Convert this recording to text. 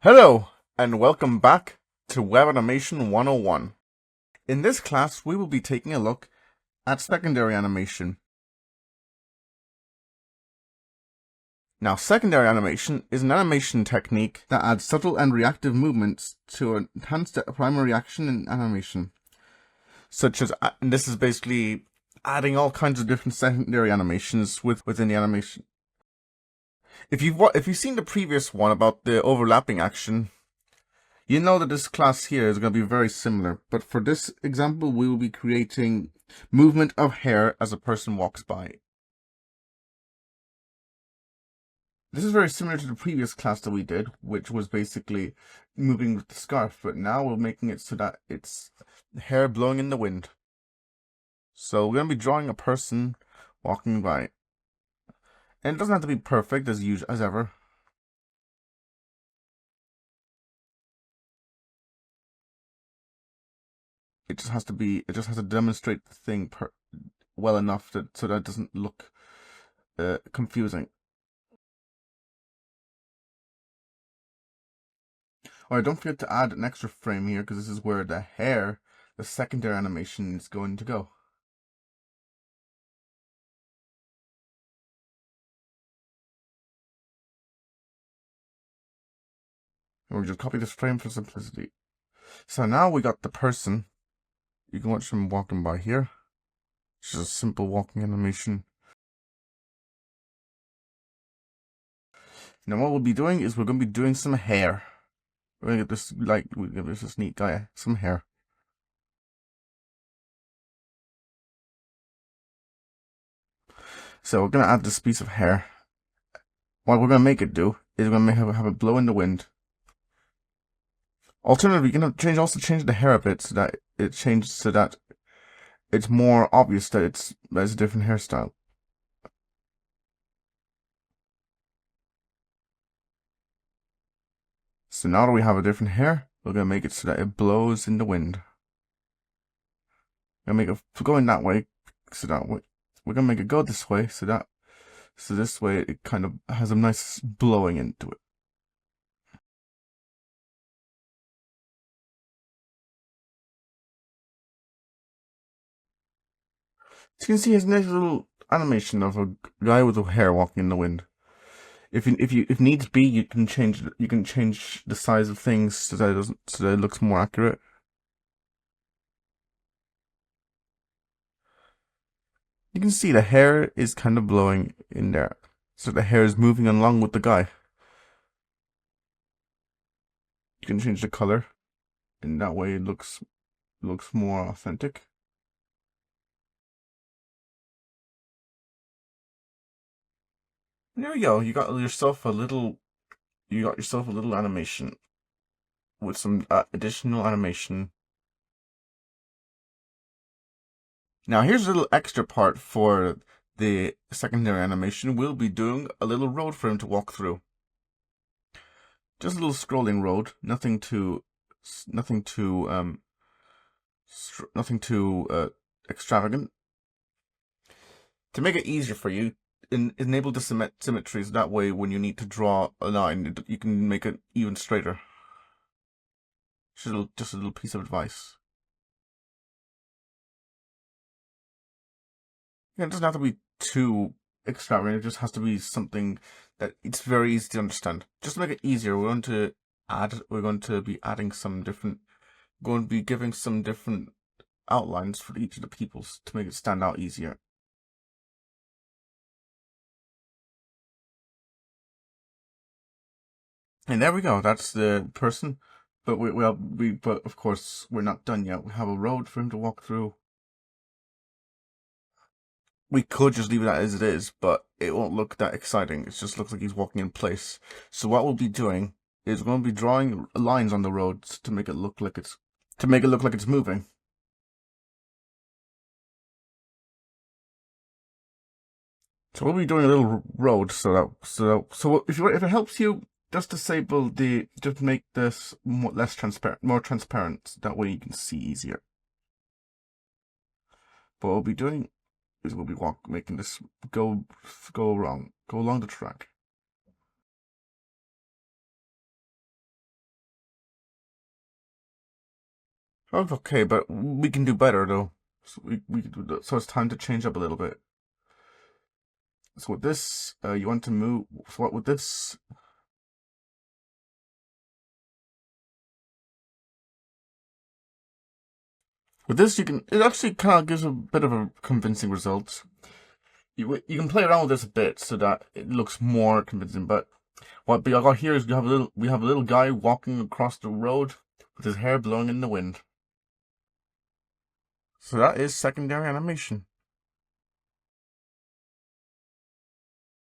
Hello, and welcome back to Web Animation 101. In this class, we will be taking a look at secondary animation. Now, secondary animation is an animation technique that adds subtle and reactive movements to enhance the primary action in animation. Such as, and this is basically adding all kinds of different secondary animations within the animation. If you've seen the previous one about the overlapping action, you know that this class here is going to be very similar, but for this example, we will be creating movement of hair as a person walks by. This is very similar to the previous class that we did, which was basically moving with the scarf, but now we're making it so that it's hair blowing in the wind. So we're going to be drawing a person walking by. And it doesn't have to be perfect as ever. It just has to demonstrate the thing well enough so that it doesn't look confusing. Alright, don't forget to add an extra frame here because this is where the hair, the secondary animation, is going to go. And we'll just copy this frame for simplicity. So now we got the person. You can watch him walking by here. It's just a simple walking animation. Now what we'll be doing is we're going to be doing some hair. We're going to get this neat guy some hair. So we're going to add this piece of hair. What we're going to make it do is we're going to have it blow in the wind. Alternatively, you can also change the hair a bit so that it changes so that it's more obvious that it's a different hairstyle. So now that we have a different hair, we're going to make it so that it blows in the wind. We're going to make it going that way, so that way. We're going to make it go this way, so this way it kind of has a nice blowing into it. So you can see his nice little animation of a guy with a hair walking in the wind. If needs be, you can change the size of things so that it looks more accurate. You can see the hair is kind of blowing in there, so the hair is moving along with the guy. You can change the color, and that way it looks more authentic. There we go. You got yourself a little animation with some additional animation. Now here's a little extra part for the secondary animation. We'll be doing a little road for him to walk through. Just a little scrolling road, nothing too extravagant. To make it easier for you, enable the symmetries. That way, when you need to draw a line, you can make it even straighter. Just a little piece of advice. Yeah, it doesn't have to be too extravagant. It just has to be something that it's very easy to understand. Just to make it easier, we're going to be adding giving some different outlines for each of the peoples to make it stand out easier. And there we go. That's the person. But but of course we're not done yet. We have a road for him to walk through. We could just leave it as it is, but it won't look that exciting. It just looks like he's walking in place. So what we'll be doing is we're going to be drawing lines on the roads to make it look like it's moving. So we'll be doing a little road so if it helps you, just make this more transparent. That way you can see easier. But what we'll be doing is we'll be making this go along the track. Oh, okay, but we can do better though. So we can do that. So it's time to change up a little bit. So with this, you want to move. So what with this? With this, you can. It actually kind of gives a bit of a convincing result. You can play around with this a bit so that it looks more convincing. But what I got here is we have a little guy walking across the road with his hair blowing in the wind. So that is secondary animation.